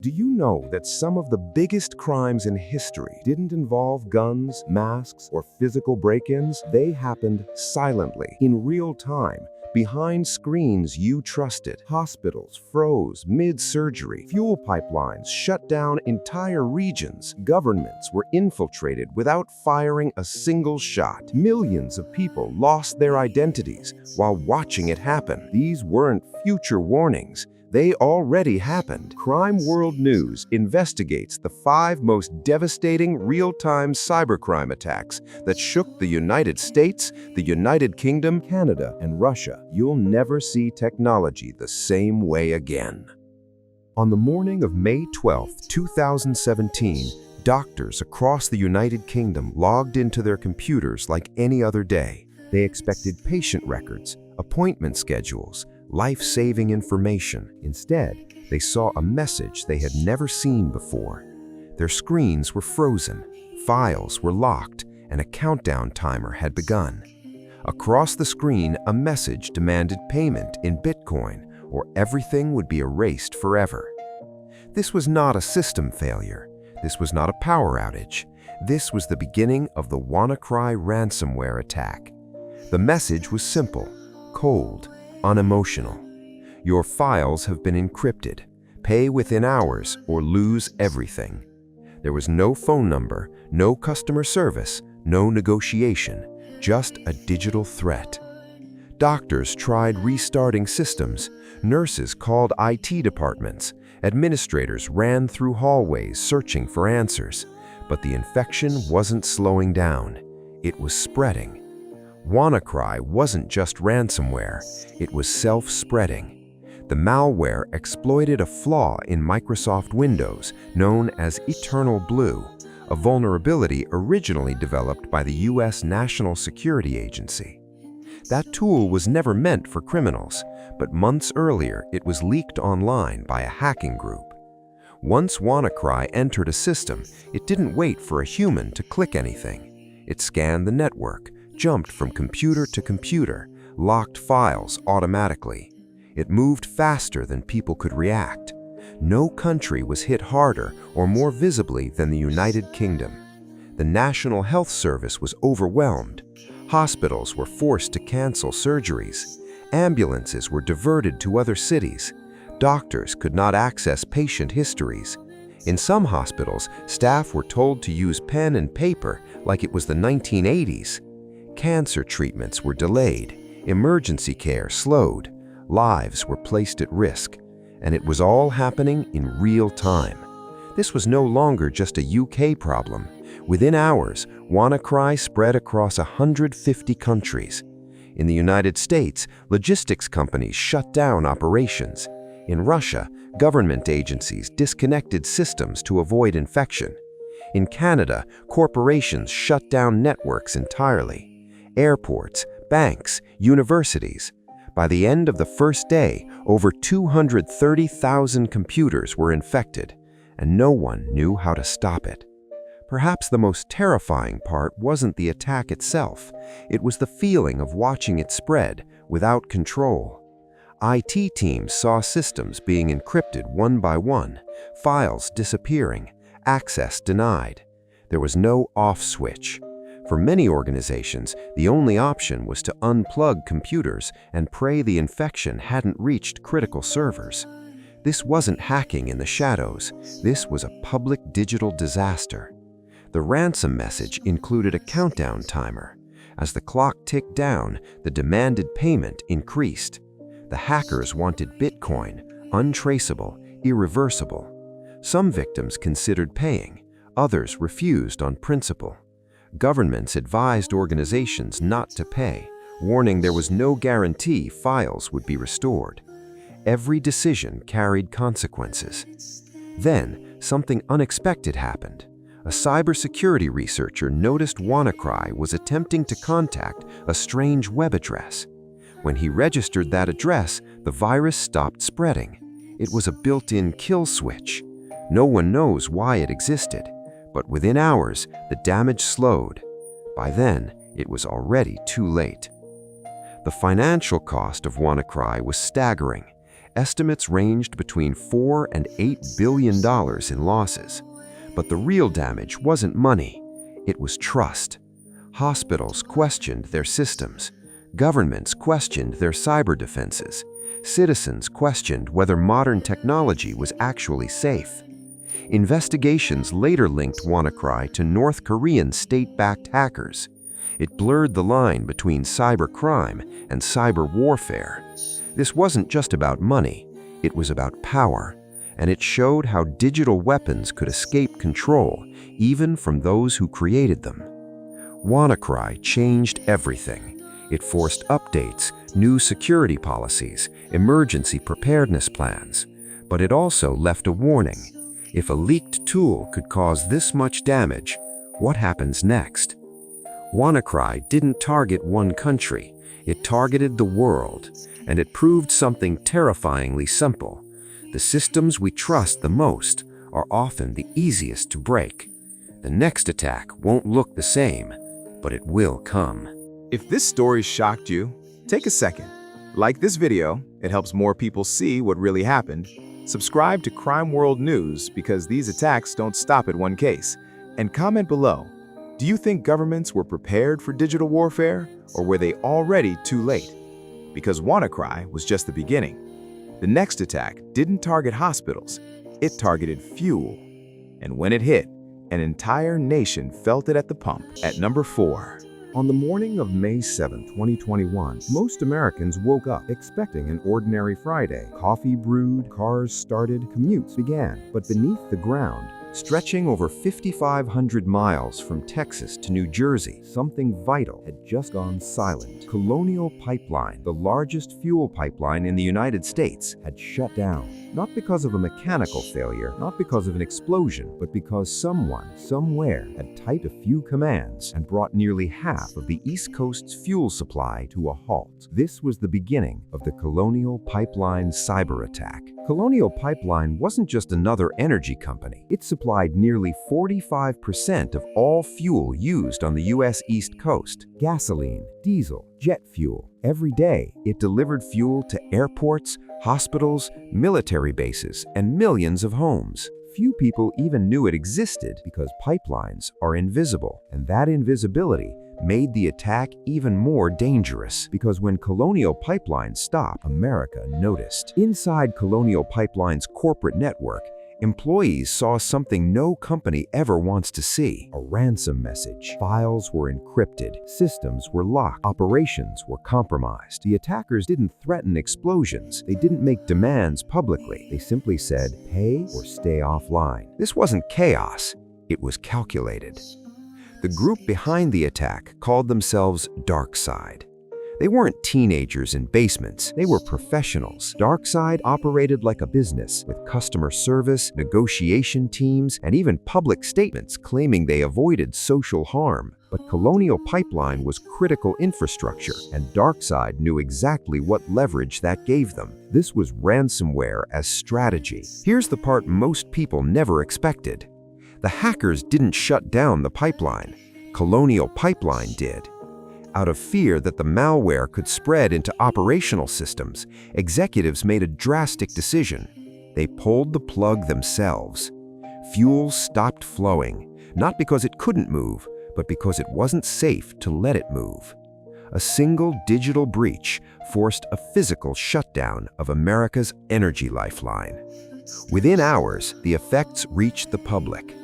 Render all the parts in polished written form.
Do you know that some of the biggest crimes in history didn't involve guns, masks, or physical break-ins? They happened silently, in real time, behind screens you trusted. Hospitals froze mid-surgery. Fuel pipelines shut down entire regions. Governments were infiltrated without firing a single shot. Millions of people lost their identities while watching it happen. These weren't future warnings. They already happened. Crime World News investigates the 5 most devastating real-time cybercrime attacks that shook the United States, the United Kingdom, Canada, and Russia. You'll never see technology the same way again. On the morning of May 12, 2017, doctors across the United Kingdom logged into their computers like any other day. They expected patient records, appointment schedules, life-saving information. Instead, they saw a message they had never seen before. Their screens were frozen, files were locked, and a countdown timer had begun. Across the screen, a message demanded payment in Bitcoin, or everything would be erased forever. This was not a system failure. This was not a power outage. This was the beginning of the WannaCry ransomware attack. The message was simple, cold, unemotional. Your files have been encrypted. Pay within hours or lose everything. There was no phone number, no customer service, no negotiation, just a digital threat. Doctors tried restarting systems. Nurses called IT departments. Administrators ran through hallways searching for answers. But the infection wasn't slowing down. It was spreading. WannaCry wasn't just ransomware, it was self-spreading. The malware exploited a flaw in Microsoft Windows known as Eternal Blue, a vulnerability originally developed by the US National Security Agency. That tool was never meant for criminals, but months earlier it was leaked online by a hacking group. Once WannaCry entered a system, it didn't wait for a human to click anything. It scanned the network, jumped from computer to computer, locked files automatically. It moved faster than people could react. No country was hit harder or more visibly than the United Kingdom. The National Health Service was overwhelmed. Hospitals were forced to cancel surgeries. Ambulances were diverted to other cities. Doctors could not access patient histories. In some hospitals, staff were told to use pen and paper like it was the 1980s. Cancer treatments were delayed, emergency care slowed, lives were placed at risk, and it was all happening in real time. This was no longer just a UK problem. Within hours, WannaCry spread across 150 countries. In the United States, logistics companies shut down operations. In Russia, government agencies disconnected systems to avoid infection. In Canada, corporations shut down networks entirely. Airports, banks, universities. By the end of the first day, over 230,000 computers were infected, and no one knew how to stop it. Perhaps the most terrifying part wasn't the attack itself. It was the feeling of watching it spread without control. IT teams saw systems being encrypted one by one, files disappearing, access denied. There was no off switch. For many organizations, the only option was to unplug computers and pray the infection hadn't reached critical servers. This wasn't hacking in the shadows. This was a public digital disaster. The ransom message included a countdown timer. As the clock ticked down, the demanded payment increased. The hackers wanted Bitcoin, untraceable, irreversible. Some victims considered paying, others refused on principle. Governments advised organizations not to pay, warning there was no guarantee files would be restored. Every decision carried consequences. Then, something unexpected happened. A cybersecurity researcher noticed WannaCry was attempting to contact a strange web address. When he registered that address, the virus stopped spreading. It was a built-in kill switch. No one knows why it existed. But within hours, the damage slowed. By then, it was already too late. The financial cost of WannaCry was staggering. Estimates ranged between $4 and $8 billion in losses. But the real damage wasn't money, it was trust. Hospitals questioned their systems. Governments questioned their cyber defenses. Citizens questioned whether modern technology was actually safe. Investigations later linked WannaCry to North Korean state-backed hackers. It blurred the line between cybercrime and cyber warfare. This wasn't just about money, it was about power, and it showed how digital weapons could escape control, even from those who created them. WannaCry changed everything. It forced updates, new security policies, emergency preparedness plans. But it also left a warning. If a leaked tool could cause this much damage, what happens next? WannaCry didn't target one country, it targeted the world, and it proved something terrifyingly simple. The systems we trust the most are often the easiest to break. The next attack won't look the same, but it will come. If this story shocked you, take a second. Like this video, it helps more people see what really happened. Subscribe to Crime World News because these attacks don't stop at one case. And comment below, do you think governments were prepared for digital warfare, or were they already too late? Because WannaCry was just the beginning. The next attack didn't target hospitals, it targeted fuel. And when it hit, an entire nation felt it at the pump. At number 4. On the morning of May 7, 2021, most Americans woke up expecting an ordinary Friday. Coffee brewed, cars started, commutes began. But beneath the ground, stretching over 5,500 miles from Texas to New Jersey, something vital had just gone silent. Colonial Pipeline, the largest fuel pipeline in the United States, had shut down. Not because of a mechanical failure, not because of an explosion, but because someone, somewhere, had typed a few commands and brought nearly half of the East Coast's fuel supply to a halt. This was the beginning of the Colonial Pipeline cyber attack. Colonial Pipeline wasn't just another energy company. It supplied nearly 45% of all fuel used on the U.S. East Coast. Gasoline, diesel, jet fuel. Every day, it delivered fuel to airports, hospitals, military bases, and millions of homes. Few people even knew it existed because pipelines are invisible, and that invisibility made the attack even more dangerous because when Colonial Pipeline stopped, America noticed. Inside Colonial Pipeline's corporate network, employees saw something no company ever wants to see: a ransom message. Files were encrypted, systems were locked, operations were compromised. The attackers didn't threaten explosions, they didn't make demands publicly. They simply said, pay or stay offline. This wasn't chaos, it was calculated. The group behind the attack called themselves DarkSide. They weren't teenagers in basements, they were professionals. DarkSide operated like a business, with customer service, negotiation teams, and even public statements claiming they avoided social harm. But Colonial Pipeline was critical infrastructure, and DarkSide knew exactly what leverage that gave them. This was ransomware as strategy. Here's the part most people never expected. The hackers didn't shut down the pipeline. Colonial Pipeline did. Out of fear that the malware could spread into operational systems, executives made a drastic decision. They pulled the plug themselves. Fuel stopped flowing, not because it couldn't move, but because it wasn't safe to let it move. A single digital breach forced a physical shutdown of America's energy lifeline. Within hours, the effects reached the public.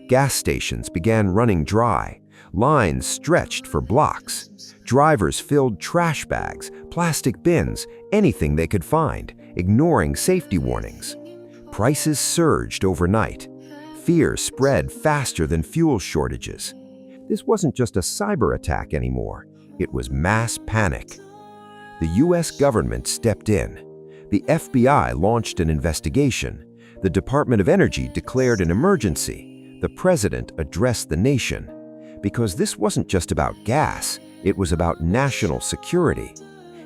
Gas stations began running dry. Lines stretched for blocks. Drivers filled trash bags, plastic bins, anything they could find, ignoring safety warnings. Prices surged overnight. Fear spread faster than fuel shortages. This wasn't just a cyber attack anymore. It was mass panic. The U.S. government stepped in. The FBI launched an investigation. The Department of Energy declared an emergency. The president addressed the nation. Because this wasn't just about gas, it was about national security.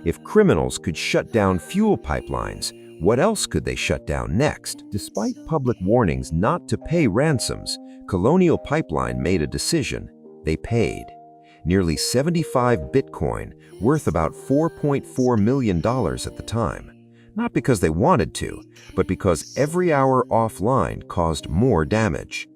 If criminals could shut down fuel pipelines, what else could they shut down next? Despite public warnings not to pay ransoms, Colonial Pipeline made a decision. They paid. Nearly 75 Bitcoin, worth about $4.4 million at the time. Not because they wanted to, but because every hour offline caused more damage.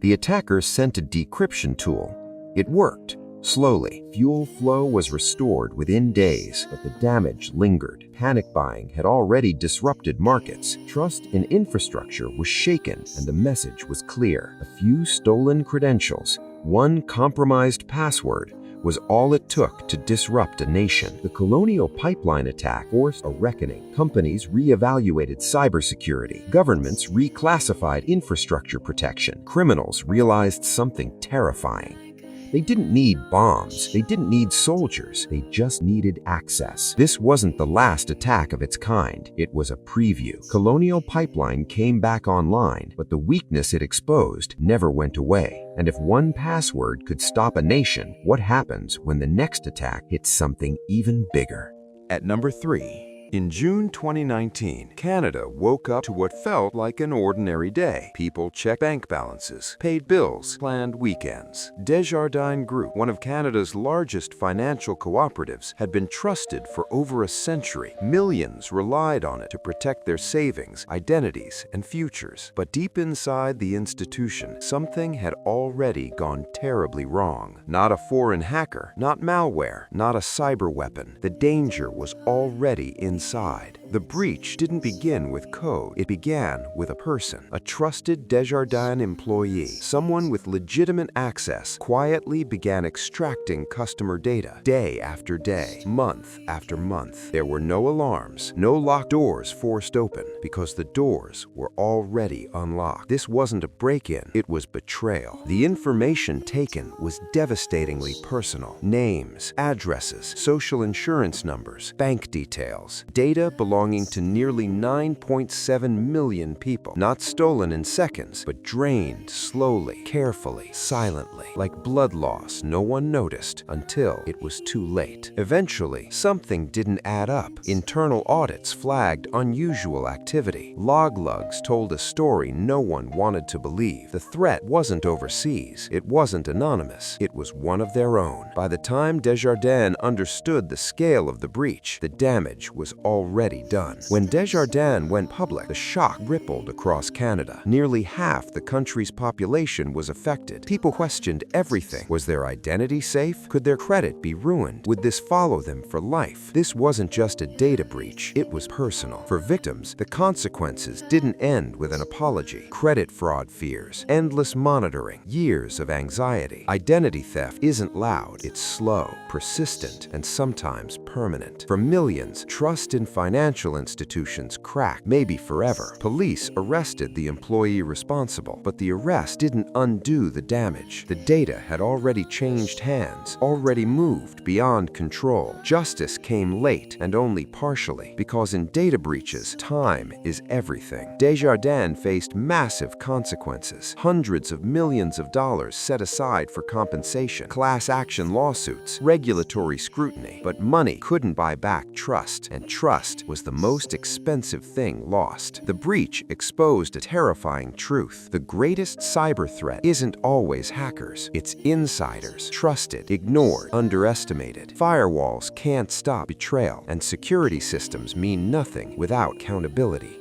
The attackers sent a decryption tool. It worked. Slowly, fuel flow was restored within days, but the damage lingered. Panic buying had already disrupted markets. Trust in infrastructure was shaken, and the message was clear. A few stolen credentials, one compromised password, was all it took to disrupt a nation. The Colonial pipeline attack forced a reckoning. Companies reevaluated cybersecurity. Governments reclassified infrastructure protection. Criminals realized something terrifying. They didn't need bombs. They didn't need soldiers. They just needed access. This wasn't the last attack of its kind. It was a preview. Colonial Pipeline came back online, but the weakness it exposed never went away. And if one password could stop a nation, what happens when the next attack hits something even bigger? At number 3. In June 2019, Canada woke up to what felt like an ordinary day. People checked bank balances, paid bills, planned weekends. Desjardins Group, one of Canada's largest financial cooperatives, had been trusted for over a century. Millions relied on it to protect their savings, identities, and futures. But deep inside the institution, something had already gone terribly wrong. Not a foreign hacker, not malware, not a cyber weapon. The danger was already inside. The breach didn't begin with code. It began with a person, a trusted Desjardins employee. Someone with legitimate access quietly began extracting customer data day after day, month after month. There were no alarms, no locked doors forced open, because the doors were already unlocked. This wasn't a break-in, it was betrayal. The information taken was devastatingly personal. Names, addresses, social insurance numbers, bank details. Data belonging to nearly 9.7 million people, not stolen in seconds, but drained slowly, carefully, silently. Like blood loss, no one noticed until it was too late. Eventually, something didn't add up. Internal audits flagged unusual activity. Logs told a story no one wanted to believe. The threat wasn't overseas. It wasn't anonymous. It was one of their own. By the time Desjardins understood the scale of the breach, the damage was already done. When Desjardins went public, the shock rippled across Canada. Nearly half the country's population was affected. People questioned everything. Was their identity safe? Could their credit be ruined? Would this follow them for life? This wasn't just a data breach. It was personal. For victims, the consequences didn't end with an apology. Credit fraud fears, endless monitoring, years of anxiety. Identity theft isn't loud. It's slow, persistent, and sometimes permanent. For millions, trust in financial institutions cracked, maybe forever. Police arrested the employee responsible, but the arrest didn't undo the damage. The data had already changed hands, already moved beyond control. Justice came late and only partially, because in data breaches, time is everything. Desjardins faced massive consequences. Hundreds of millions of dollars set aside for compensation, class action lawsuits, regulatory scrutiny. But money couldn't buy back trust, and trust was the most expensive thing lost. The breach exposed a terrifying truth. The greatest cyber threat isn't always hackers. It's insiders. Trusted, ignored, underestimated. Firewalls can't stop betrayal, and security systems mean nothing without accountability.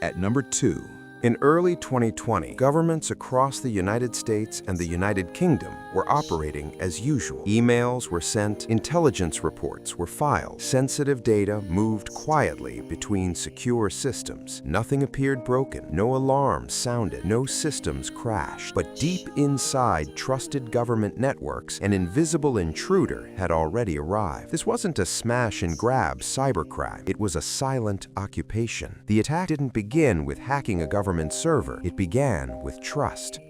At number 2. In early 2020, governments across the United States and the United Kingdom were operating as usual. Emails were sent, intelligence reports were filed, sensitive data moved quietly between secure systems. Nothing appeared broken, no alarms sounded, no systems crashed. But deep inside trusted government networks, an invisible intruder had already arrived. This wasn't a smash-and-grab cybercrime. It was a silent occupation. The attack didn't begin with hacking a government server. It began with trust.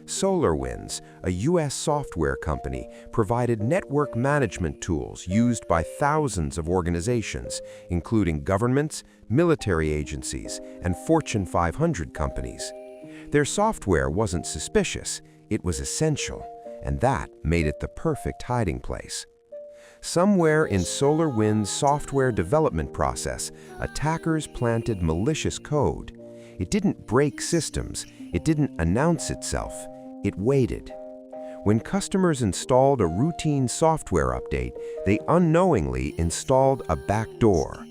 SolarWinds, a U.S. software company, provided network management tools used by thousands of organizations, including governments, military agencies, and Fortune 500 companies. Their software wasn't suspicious, it was essential, and that made it the perfect hiding place. Somewhere in SolarWinds' software development process, attackers planted malicious code. It didn't break systems, it didn't announce itself, it waited. When customers installed a routine software update, they unknowingly installed a backdoor.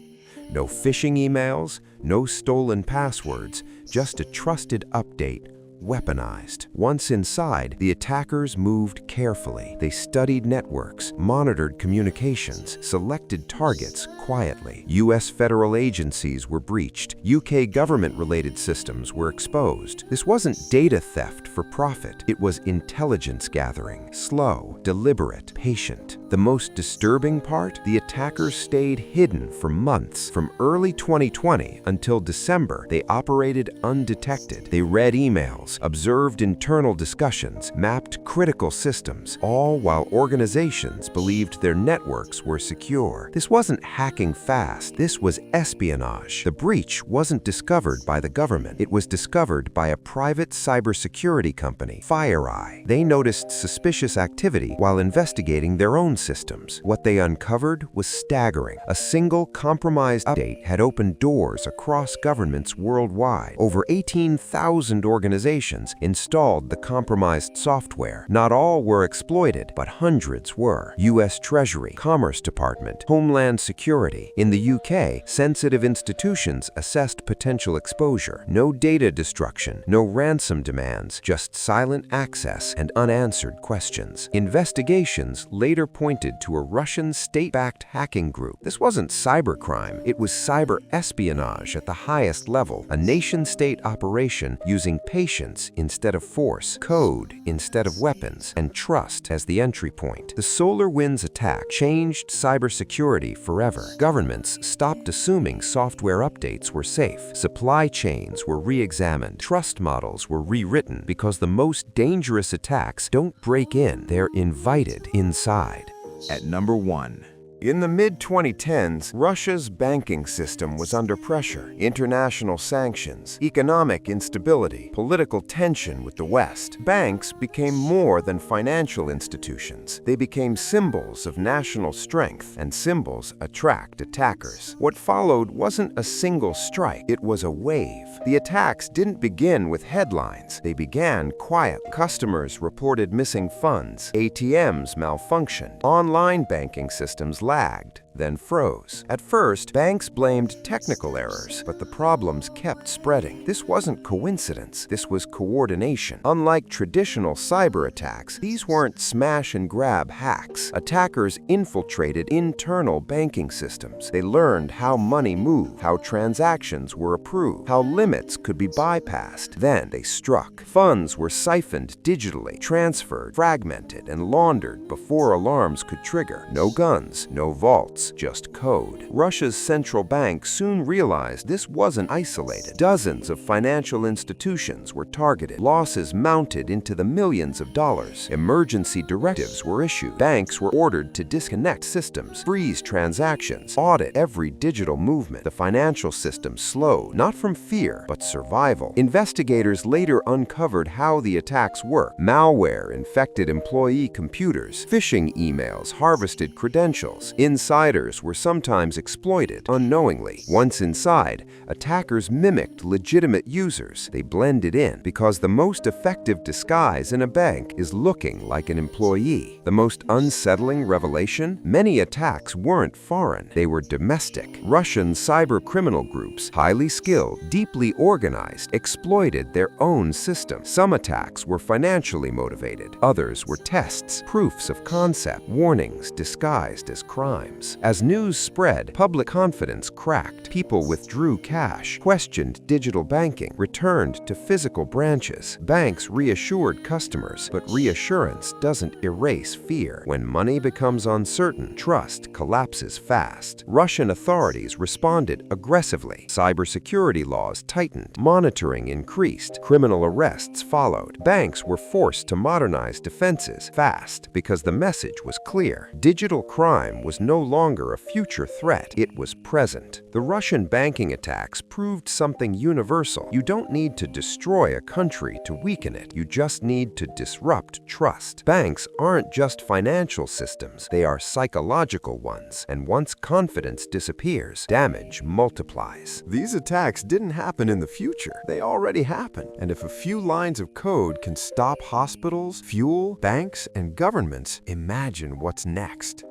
No phishing emails, no stolen passwords, just a trusted update, weaponized. Once inside, the attackers moved carefully. They studied networks, monitored communications, selected targets quietly. U.S. federal agencies were breached. UK government-related systems were exposed. This wasn't data theft for profit. It was intelligence gathering. Slow, deliberate, patient. The most disturbing part? The attackers stayed hidden for months. From early 2020 until December, they operated undetected. They read emails, observed internal discussions, mapped critical systems, all while organizations believed their networks were secure. This wasn't hacking fast. This was espionage. The breach wasn't discovered by the government. It was discovered by a private cybersecurity company, FireEye. They noticed suspicious activity while investigating their own systems. What they uncovered was staggering. A single compromised update had opened doors across governments worldwide. Over 18,000 organizations installed the compromised software. Not all were exploited, but hundreds were. U.S. Treasury, Commerce Department, Homeland Security. In the UK, sensitive institutions assessed potential exposure. No data destruction, no ransom demands, just silent access and unanswered questions. Investigations later pointed to a Russian state-backed hacking group. This wasn't cybercrime, it was cyber espionage at the highest level, a nation-state operation using patience instead of force, code instead of weapons, and trust as the entry point. The SolarWinds attack changed cybersecurity forever. Governments stopped assuming software updates were safe. Supply chains were re-examined. Trust models were rewritten because the most dangerous attacks don't break in, they're invited inside. At number 1. In the mid-2010s, Russia's banking system was under pressure. International sanctions, economic instability, political tension with the West. Banks became more than financial institutions. They became symbols of national strength, and symbols attract attackers. What followed wasn't a single strike, it was a wave. The attacks didn't begin with headlines. They began quietly. Customers reported missing funds, ATMs malfunctioned, online banking systems lagged, then froze. At first, banks blamed technical errors, but the problems kept spreading. This wasn't coincidence, this was coordination. Unlike traditional cyber attacks, these weren't smash-and-grab hacks. Attackers infiltrated internal banking systems. They learned how money moved, how transactions were approved, how limits could be bypassed. Then they struck. Funds were siphoned digitally, transferred, fragmented, and laundered before alarms could trigger. No guns, no vaults, just code. Russia's central bank soon realized this wasn't isolated. Dozens of financial institutions were targeted. Losses mounted into the millions of dollars. Emergency directives were issued. Banks were ordered to disconnect systems, freeze transactions, audit every digital movement. The financial system slowed, not from fear, but survival. Investigators later uncovered how the attacks worked. Malware infected employee computers. Phishing emails harvested credentials. Insiders were sometimes exploited unknowingly. Once inside, attackers mimicked legitimate users. They blended in because the most effective disguise in a bank is looking like an employee. The most unsettling revelation? Many attacks weren't foreign. They were domestic. Russian cyber criminal groups, highly skilled, deeply organized, exploited their own system. Some attacks were financially motivated. Others were tests, proofs of concept, warnings disguised as crimes. As news spread, public confidence cracked. People withdrew cash, questioned digital banking, returned to physical branches. Banks reassured customers, but reassurance doesn't erase fear. When money becomes uncertain, trust collapses fast. Russian authorities responded aggressively. Cybersecurity laws tightened, monitoring increased, criminal arrests followed. Banks were forced to modernize defenses fast because the message was clear. Digital crime was no longer a future threat, it was present. The Russian banking attacks proved something universal. You don't need to destroy a country to weaken it. You just need to disrupt trust. Banks aren't just financial systems, they are psychological ones. And once confidence disappears, damage multiplies. These attacks didn't happen in the future. They already happened. And if a few lines of code can stop hospitals, fuel, banks, and governments, imagine what's next.